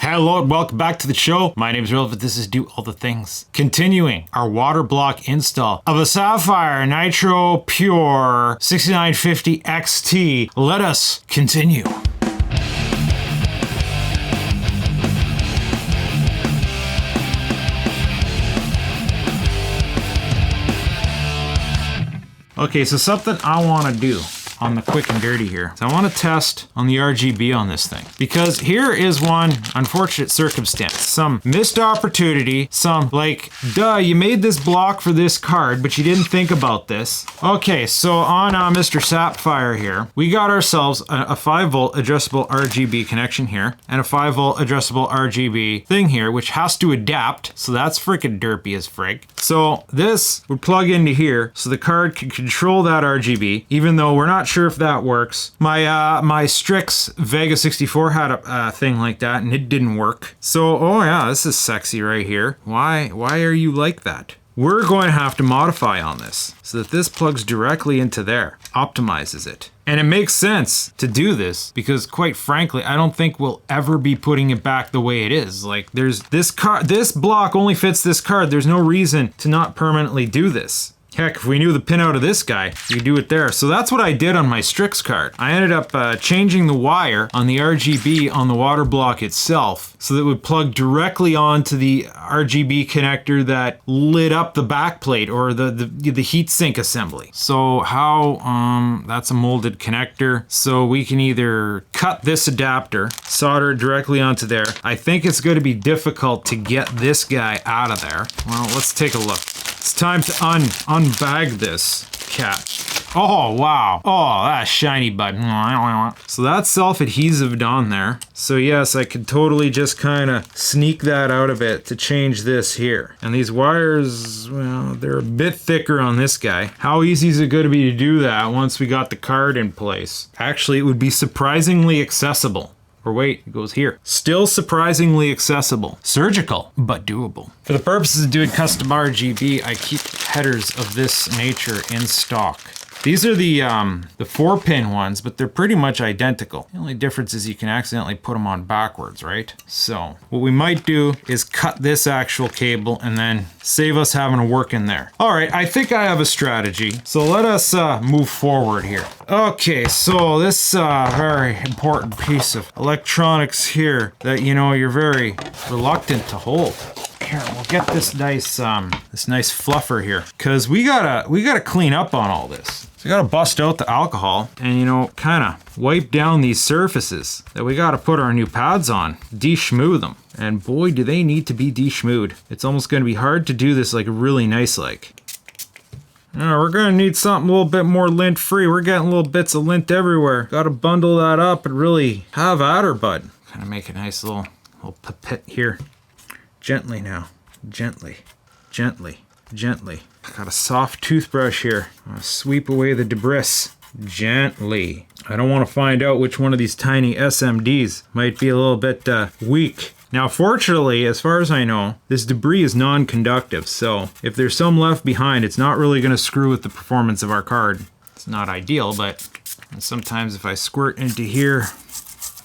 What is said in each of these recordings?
Hello and welcome back to the show. My name is Relevant. This is Do All the Things. Continuing our water block install of a Sapphire Nitro Pure 6950 XT. Let us continue. Okay, so something I want to do on the quick and dirty here. So I want to test on the RGB on this thing, because here is one unfortunate circumstance. Some missed opportunity, some like, duh, you made this block for this card, but you didn't think about this. Okay, so on Mr. Sapphire here, we got ourselves a 5 volt adjustable RGB connection here, and a 5 volt adjustable RGB thing here, which has to adapt. So that's freaking derpy as frig. So this would plug into here, so the card can control that RGB, even though we're not sure if that works. My Strix Vega 64 had a thing like that and it didn't work. So, oh yeah, this is sexy right here. Why are you like that? We're going to have to modify on this so that this plugs directly into there, optimizes it. And it makes sense to do this because, quite frankly, I don't think we'll ever be putting it back the way it is. Like, there's this block only fits this card. There's no reason to not permanently do this. Heck, if we knew the pinout of this guy, we could do it there. So that's what I did on my Strix card. I ended up changing the wire on the RGB on the water block itself so that it would plug directly onto the RGB connector that lit up the back plate or the heatsink assembly. So how, that's a molded connector. So we can either cut this adapter, solder it directly onto there. I think it's going to be difficult to get this guy out of there. Well, let's take a look. It's time to unbag this cat. Oh, wow. Oh, that's shiny bud. So that's self-adhesive on there. So yes, I could totally just kind of sneak that out of it to change this here. And these wires, well, they're a bit thicker on this guy. How easy is it going to be to do that once we got the card in place? Actually, it would be surprisingly accessible. Or wait, it goes here. Still surprisingly accessible. Surgical, but doable. For the purposes of doing custom RGB, I keep headers of this nature in stock. These are the 4-pin ones, but they're pretty much identical. The only difference is you can accidentally put them on backwards, right? So what we might do is cut this actual cable and then save us having to work in there. All right, I think I have a strategy. So let us move forward here. Okay, so this very important piece of electronics here that, you know, you're very reluctant to hold. Here, we'll get this nice fluffer here, because we gotta clean up on all this. So we gotta bust out the alcohol and, you know, kind of wipe down these surfaces that we gotta put our new pads on, de-schmoo them. And boy, do they need to be de-schmooed. It's almost gonna be hard to do this like really nice like. We're gonna need something a little bit more lint free. We're getting little bits of lint everywhere. Gotta bundle that up and really have at her, bud. Kind of make a nice little pipette here. Gently now, gently, gently, gently. I got a soft toothbrush here. I'm gonna sweep away the debris, gently. I don't want to find out which one of these tiny SMDs might be a little bit weak. Now, fortunately, as far as I know, this debris is non-conductive, so if there's some left behind, it's not really gonna screw with the performance of our card. It's not ideal, but sometimes if I squirt into here,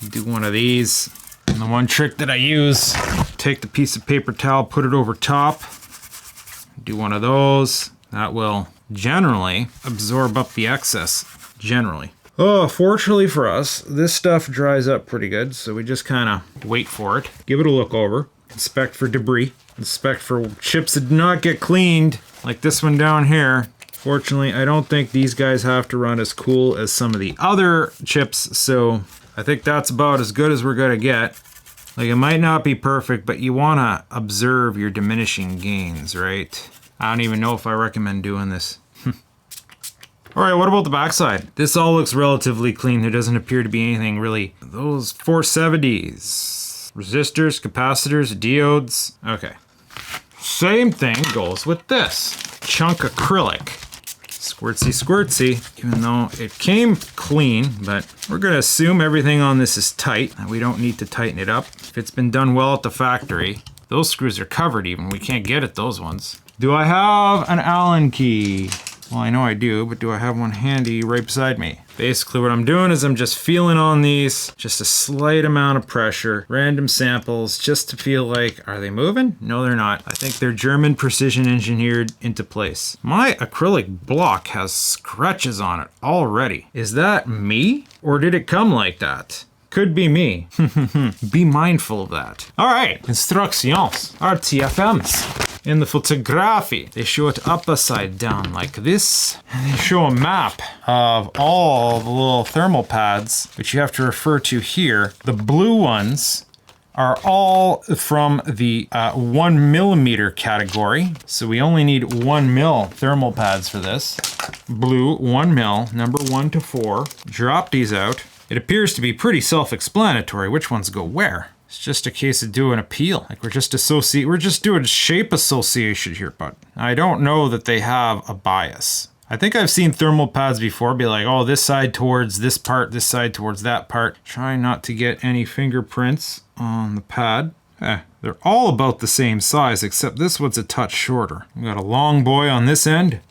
do one of these. And the one trick that I use, take the piece of paper towel, put it over top, do one of those. That will generally absorb up the excess, generally. Oh, fortunately for us, this stuff dries up pretty good, so we just kind of wait for it, give it a look over, inspect for debris, inspect for chips that did not get cleaned, like this one down here. Fortunately, I don't think these guys have to run as cool as some of the other chips, so I think that's about as good as we're gonna get. Like, it might not be perfect, but you wanna observe your diminishing gains, right? I don't even know if I recommend doing this. All right, what about the backside? This all looks relatively clean. There doesn't appear to be anything really. Those 470s, resistors, capacitors, diodes. Okay. Same thing goes with this. Chunk acrylic. Squirtsy squirtsy, even though it came clean, but we're gonna assume everything on this is tight. We don't need to tighten it up. If it's been done well at the factory, those screws are covered even. We can't get at those ones. Do I have an Allen key? Well, I know I do, but do I have one handy right beside me? Basically what I'm doing is I'm just feeling on these, just a slight amount of pressure, random samples, just to feel like, are they moving? No, they're not. I think they're German precision engineered into place. My acrylic block has scratches on it already. Is that me? Or did it come like that? Could be me. Be mindful of that. All right, instructions, RTFMs. In the photography, they show it upside down like this. And they show a map of all the little thermal pads, which you have to refer to here. The blue ones are all from the 1 millimeter category. So we only need 1 mil thermal pads for this. Blue, 1 mil, number 1 to 4. Drop these out. It appears to be pretty self-explanatory which ones go where. It's just a case of doing a peel. Like we're just doing shape association here, but I don't know that they have a bias. I think I've seen thermal pads before be like, oh, this side towards this part, this side towards that part. Trying not to get any fingerprints on the pad. They're all about the same size, except this one's a touch shorter. We got a long boy on this end.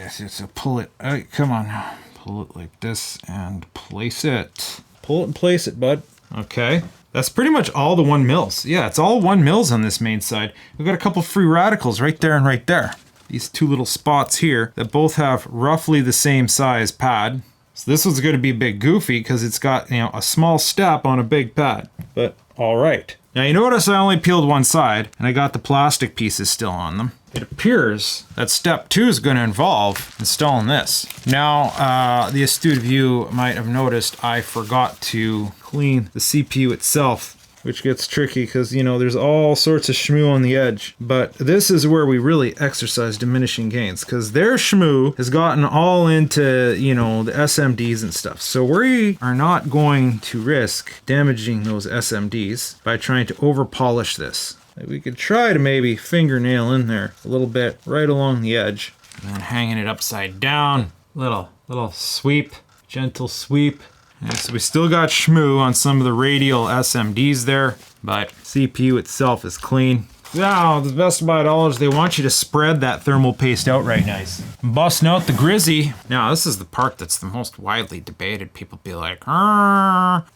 So pull it, come on now. Pull it like this and place it. Pull it and place it, bud. Okay. That's pretty much all the 1 mils. Yeah, it's all 1 mils on this main side. We've got a couple free radicals right there and right there. These two little spots here that both have roughly the same size pad. So this one's going to be a bit goofy because it's got, you know, a small step on a big pad. But all right. Now you notice I only peeled one side and I got the plastic pieces still on them. It appears that step 2 is going to involve installing this. Now, the astute of you might have noticed I forgot to clean the CPU itself, which gets tricky because, you know, there's all sorts of shmoo on the edge. But this is where we really exercise diminishing gains because their shmoo has gotten all into, you know, the SMDs and stuff. So we are not going to risk damaging those SMDs by trying to over polish this. We could try to maybe fingernail in there a little bit right along the edge. And then hanging it upside down. Little sweep, gentle sweep. And so we still got shmoo on some of the radial SMDs there, but CPU itself is clean. Now, the best about it all is they want you to spread that thermal paste out right nice. Busting out the Grizzy. Now, this is the part that's the most widely debated. People be like,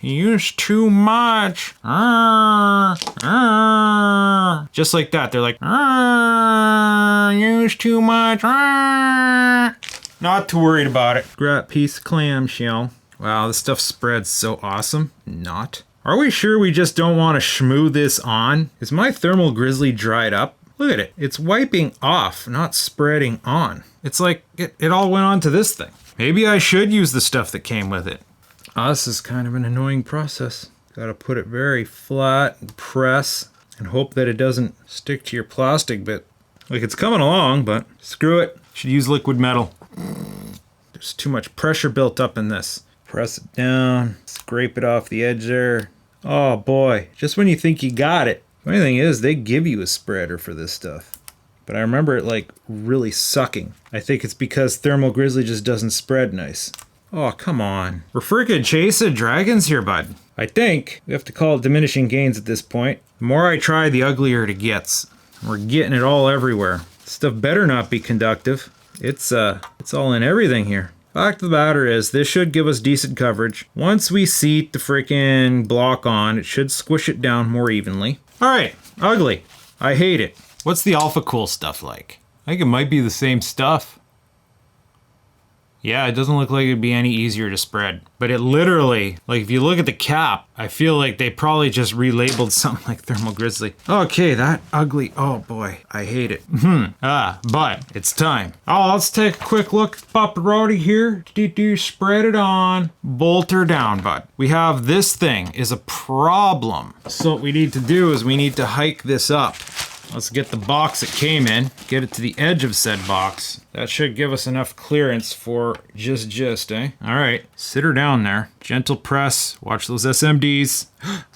you use too much. Just like that. They're like, use too much. Not too worried about it. Scrap piece of clamshell. Wow, this stuff spreads so awesome. Not. Are we sure we just don't want to shmoo this on? Is my thermal grizzly dried up? Look at it. It's wiping off, not spreading on. It's like it all went onto this thing. Maybe I should use the stuff that came with it. This is kind of an annoying process. Gotta put it very flat and press and hope that it doesn't stick to your plastic bit. Like it's coming along, but screw it. Should use liquid metal. There's too much pressure built up in this. Press it down, scrape it off the edge there. Oh boy, just when you think you got it. Funny thing is, they give you a spreader for this stuff. But I remember it like really sucking. I think it's because Thermal Grizzly just doesn't spread nice. Oh, come on. We're freaking chasing dragons here, bud. I think we have to call it diminishing gains at this point. The more I try, the uglier it gets. We're getting it all everywhere. Stuff better not be conductive. It's all in everything here. Fact of the matter is, this should give us decent coverage. Once we seat the freaking block on, it should squish it down more evenly. Alright, ugly. I hate it. What's the AlphaCool stuff like? I think it might be the same stuff. Yeah, it doesn't look like it'd be any easier to spread. But it literally, like if you look at the cap, I feel like they probably just relabeled something like Thermal Grizzly. Okay, that ugly, oh boy, I hate it. But it's time. Oh, let's take a quick look at Paparotti here. Spread it on, bolt her down, bud. We have this thing is a problem. So what we need to do is we need to hike this up. Let's get the box it came in, get it to the edge of said box. That should give us enough clearance for just, eh? All right, sit her down there. Gentle press, watch those SMDs.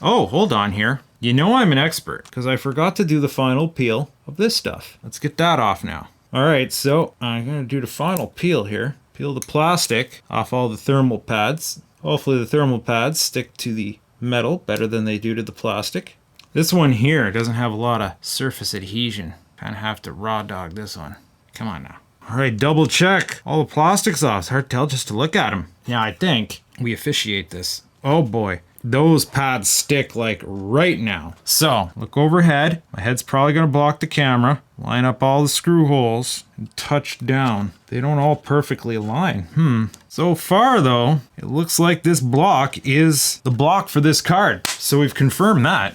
Oh, hold on here. You know I'm an expert because I forgot to do the final peel of this stuff. Let's get that off now. All right, so I'm gonna do the final peel here. Peel the plastic off all the thermal pads. Hopefully the thermal pads stick to the metal better than they do to the plastic. This one here doesn't have a lot of surface adhesion. Kind of have to raw dog this one. Come on now. All right, double check all the plastics off. It's hard to tell just to look at them. Now I think we officiate this. Oh boy, those pads stick like right now. So look overhead. My head's probably gonna block the camera. Line up all the screw holes and touch down. They don't all perfectly align. So far though, it looks like this block is the block for this card. So we've confirmed that.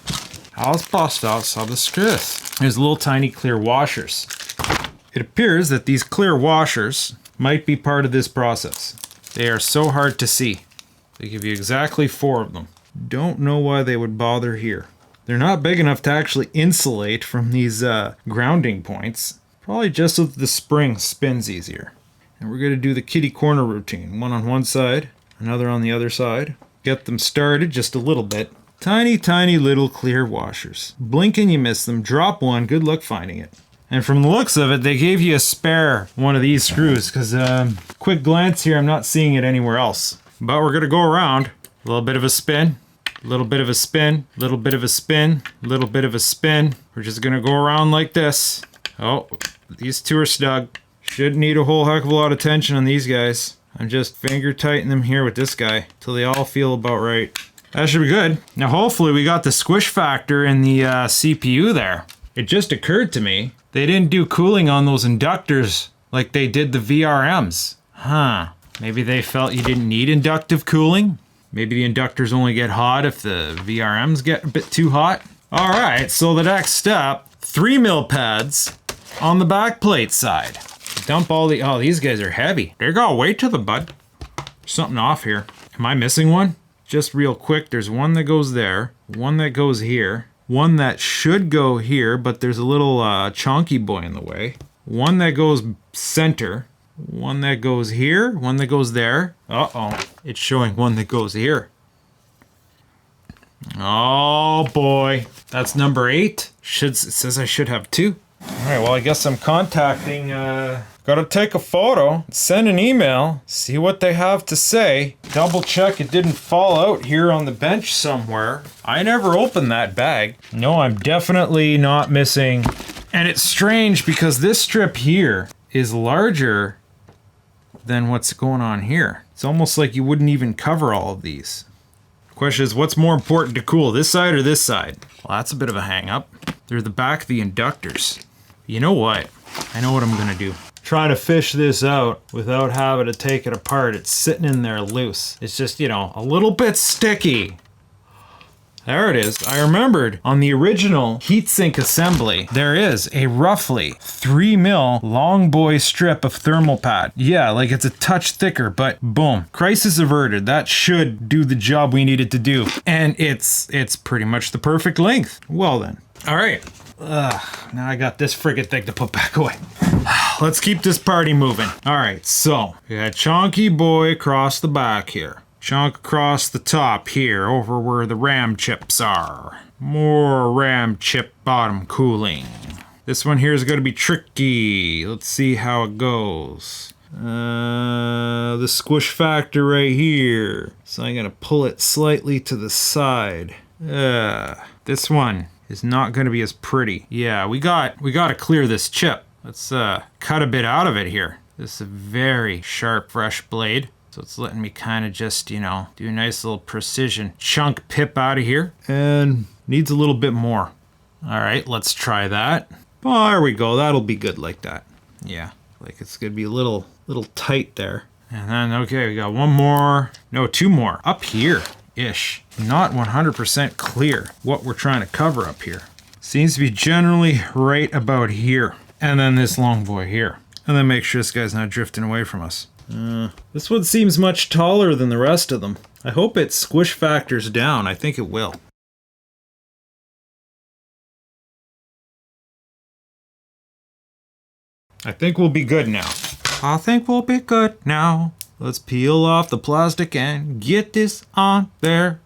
Alles passt aus, alles gut. There's little tiny clear washers. It appears that these clear washers might be part of this process. They are so hard to see. They give you exactly 4 of them. Don't know why they would bother here. They're not big enough to actually insulate from these grounding points. Probably just so that the spring spins easier. And we're going to do the kitty corner routine. One on one side, another on the other side. Get them started just a little bit. Tiny, tiny little clear washers. Blink and you miss them. Drop one. Good luck finding it. And from the looks of it, they gave you a spare one of these screws because quick glance here, I'm not seeing it anywhere else. But we're going to go around. A little bit of a spin. A little bit of a spin. A little bit of a spin. A little bit of a spin. We're just going to go around like this. Oh, these 2 are snug. Shouldn't need a whole heck of a lot of tension on these guys. I'm just finger tightening them here with this guy till they all feel about right. That should be good. Now hopefully we got the squish factor in the CPU there. It just occurred to me, they didn't do cooling on those inductors like they did the VRMs. Maybe they felt you didn't need inductive cooling? Maybe the inductors only get hot if the VRMs get a bit too hot? Alright, so the next step, 3 mil pads on the back plate side. Dump all the, oh, these guys are heavy. They got weight to them, bud. There's something off here. Am I missing one? Just real quick, there's one that goes there, one that goes here, one that should go here, but there's a little chonky boy in the way. One that goes center, one that goes here, one that goes there. Uh-oh, it's showing one that goes here. Oh boy, that's number 8. It says I should have 2. All right, well, I guess I'm contacting, gotta take a photo, send an email, see what they have to say. Double check it didn't fall out here on the bench somewhere. I never opened that bag. No, I'm definitely not missing. And it's strange because this strip here is larger than what's going on here. It's almost like you wouldn't even cover all of these. Question is, what's more important to cool, this side or this side? Well, that's a bit of a hang up. They're the back of the inductors. You know what? I know what I'm gonna do. Try to fish this out without having to take it apart. It's sitting in there loose. It's just, you know, a little bit sticky. There it is. I remembered on the original heatsink assembly, there is a roughly 3 mil long boy strip of thermal pad. Yeah, like it's a touch thicker, but boom. Crisis averted. That should do the job we needed to do. And it's pretty much the perfect length. Well then. All right. Now I got this friggin' thing to put back away. Let's keep this party moving. All right, so we got chonky boy across the back here. Chunk across the top here, over where the RAM chips are. More RAM chip bottom cooling. This one here is going to be tricky. Let's see how it goes. The squish factor right here. So I'm going to pull it slightly to the side. This one is not going to be as pretty. Yeah, we got to clear this chip. Let's cut a bit out of it here. This is a very sharp, fresh blade. So it's letting me kind of just, you know, do a nice little precision chunk pip out of here. And needs a little bit more. All right, let's try that. Oh, there we go. That'll be good like that. Yeah, like it's going to be a little tight there. And then, okay, we got one more. No, 2 more. Up here-ish. Not 100% clear what we're trying to cover up here. Seems to be generally right about here. And then this long boy here. And then make sure this guy's not drifting away from us. This one seems much taller than the rest of them. I hope it squish factors down. I think it will. I think we'll be good now. I think we'll be good now. Let's peel off the plastic and get this on there.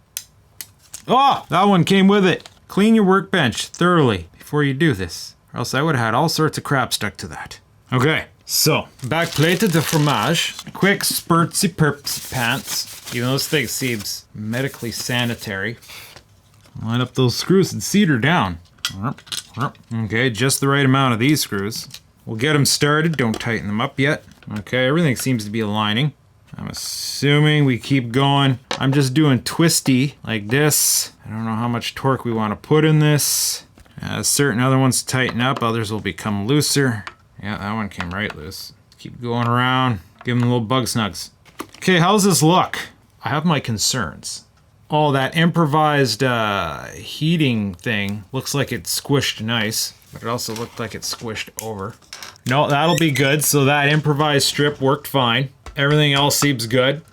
Oh, that one came with it. Clean your workbench thoroughly before you do this, or else I would have had all sorts of crap stuck to that. Okay. So, back plated the fromage, quick spurtsy perpsy pants, even though this thing seems medically sanitary. Line up those screws and cedar down. Okay, just the right amount of these screws. We'll get them started. Don't tighten them up yet. Okay, everything seems to be aligning. I'm assuming we keep going. I'm just doing twisty like this. I don't know how much torque we want to put in this. Certain other ones tighten up, others will become looser. Yeah, that one came right loose. Keep going around, give them little bug snugs. Okay, how's this look? I have my concerns. Oh, that improvised heating thing looks like it squished nice, but it also looked like it squished over. No, that'll be good. So that improvised strip worked fine. Everything else seems good.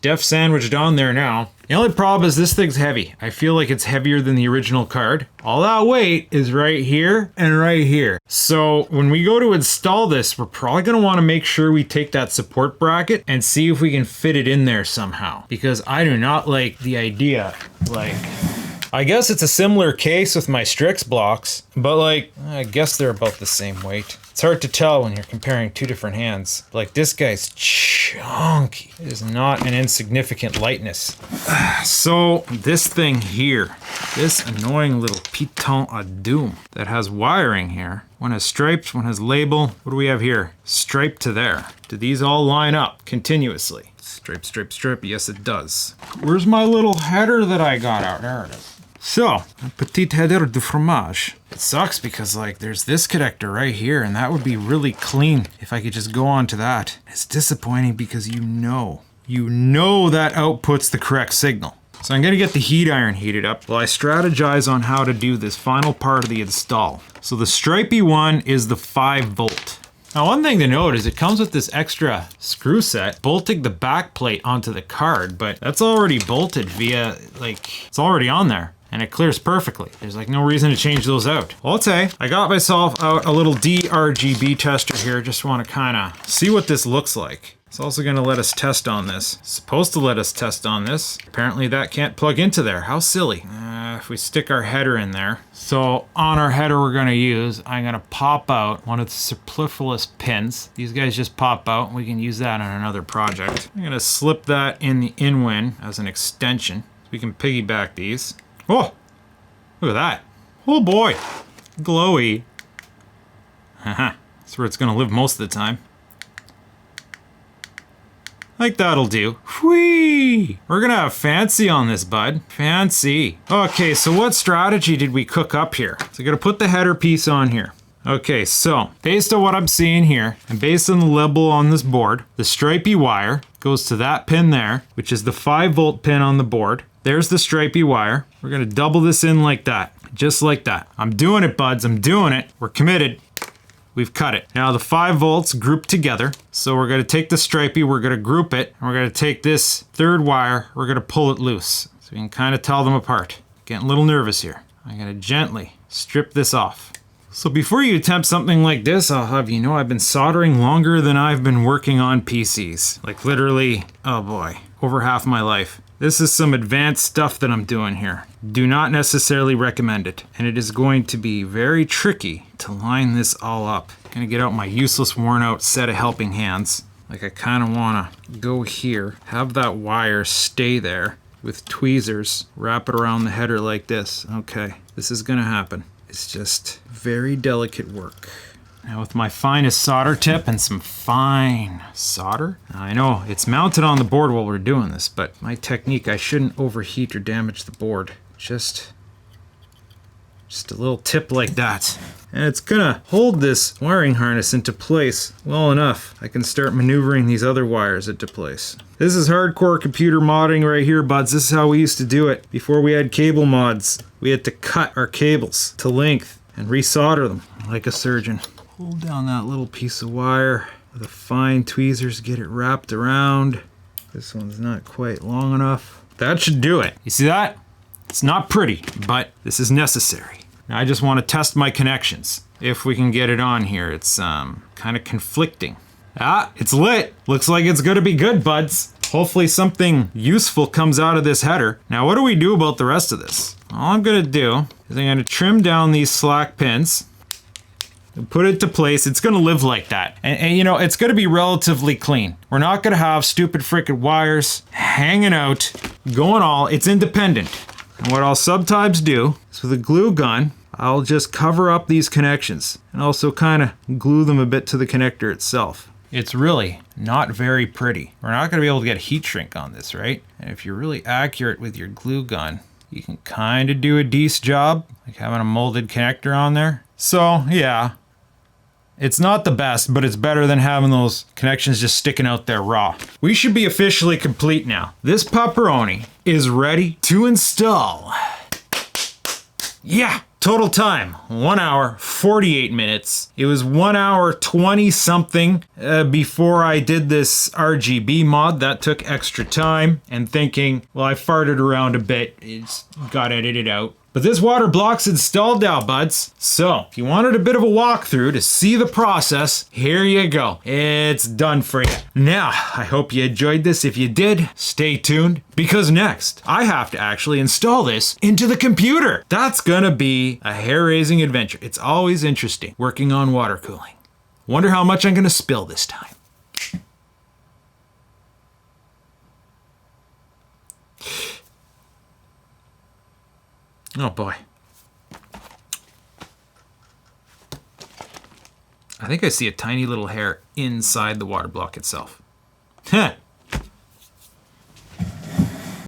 Def sandwiched on there now. The only problem is this thing's heavy. I feel like it's heavier than the original card. All that weight is right here and right here. So when we go to install this, we're probably gonna wanna make sure we take that support bracket and see if we can fit it in there somehow. Because I do not like the idea, like, I guess it's a similar case with my Strix blocks, but like, I guess they're about the same weight. It's hard to tell when you're comparing two different hands. Like, this guy's chunky. It is not an insignificant lightness. So this thing here, this annoying little piton à doom that has wiring here. One has stripes, one has label. What do we have here? Stripe to there. Do these all line up continuously? Stripe, stripe, stripe. Yes, it does. Where's my little header that I got out? There it is. So, a petite header de fromage. It sucks because like there's this connector right here and that would be really clean if I could just go on to that. It's disappointing because you know that outputs the correct signal. So I'm gonna get the heat iron heated up while I strategize on how to do this final part of the install. So the stripey one is the 5 volt. Now one thing to note is it comes with this extra screw set bolting the back plate onto the card, but that's already bolted via, like, it's already on there. And it clears perfectly. There's like no reason to change those out. Well, I'll say, I got myself out a little RGB tester here. Just want to kind of see what this looks like. It's also going to let us test on this. It's supposed to let us test on this. Apparently that can't plug into there. How silly. If we stick our header in there. So on our header we're going to use, I'm going to pop out one of the superfluous pins. These guys just pop out. We can use that on another project. I'm going to slip that in the in-win as an extension. We can piggyback these. Oh, look at that. Oh boy, glowy. Haha, that's where it's gonna live most of the time. Like that'll do. Whee! We're gonna have fancy on this, bud. Fancy. Okay, so what strategy did we cook up here? So I'm gonna put the header piece on here. Okay, so based on what I'm seeing here, and based on the label on this board, the stripey wire goes to that pin there, which is the 5 volt pin on the board. There's the stripey wire. We're gonna double this in like that, just like that. I'm doing it, buds, I'm doing it. We're committed. We've cut it. Now the 5 volts group together. So we're gonna take the stripey, we're gonna group it, and we're gonna take this third wire, we're gonna pull it loose. So we can kind of tell them apart. Getting a little nervous here. I'm gonna gently strip this off. So before you attempt something like this, I'll have you know I've been soldering longer than I've been working on PCs. Like literally, oh boy, over half my life. This is some advanced stuff that I'm doing here. Do not necessarily recommend it. And it is going to be very tricky to line this all up. I'm gonna get out my useless worn out set of helping hands. Like I kind of wanna go here, have that wire stay there with tweezers, wrap it around the header like this. Okay, this is gonna happen. It's just very delicate work. Now with my finest solder tip and some fine solder. Now I know it's mounted on the board while we're doing this, but my technique, I shouldn't overheat or damage the board. Just a little tip like that. And it's gonna hold this wiring harness into place well enough. I can start maneuvering these other wires into place. This is hardcore computer modding right here, buds. This is how we used to do it. Before we had cable mods, we had to cut our cables to length and resolder them like a surgeon. Pull down that little piece of wire with a fine tweezers, get it wrapped around. This one's not quite long enough. That should do it. You see that? It's not pretty, but this is necessary. Now I just want to test my connections. If we can get it on here, it's kind of conflicting. Ah, it's lit. Looks like it's gonna be good, buds. Hopefully something useful comes out of this header. Now what do we do about the rest of this? All I'm gonna do is I'm gonna trim down these slack pins and put it to place. It's gonna live like that. And you know, it's gonna be relatively clean. We're not gonna have stupid frickin' wires hanging out, going all, it's independent. And what I'll sometimes do is with a glue gun, I'll just cover up these connections and also kind of glue them a bit to the connector itself. It's really not very pretty. We're not gonna be able to get heat shrink on this, right? And if you're really accurate with your glue gun, you can kind of do a decent job, like having a molded connector on there. So yeah, it's not the best, but it's better than having those connections just sticking out there raw. We should be officially complete now. This pepperoni is ready to install. Yeah, total time, 1 hour, 48 minutes. It was 1 hour, 20 something before I did this RGB mod. That took extra time, and thinking, well, I farted around a bit. It's got edited out. But this water block's installed now, buds. So if you wanted a bit of a walkthrough to see the process, here you go. It's done for you. Now, I hope you enjoyed this. If you did, stay tuned, because next I have to actually install this into the computer. That's gonna be a hair-raising adventure. It's always interesting working on water cooling. Wonder how much I'm gonna spill this time. Oh boy. I think I see a tiny little hair inside the water block itself. Heh.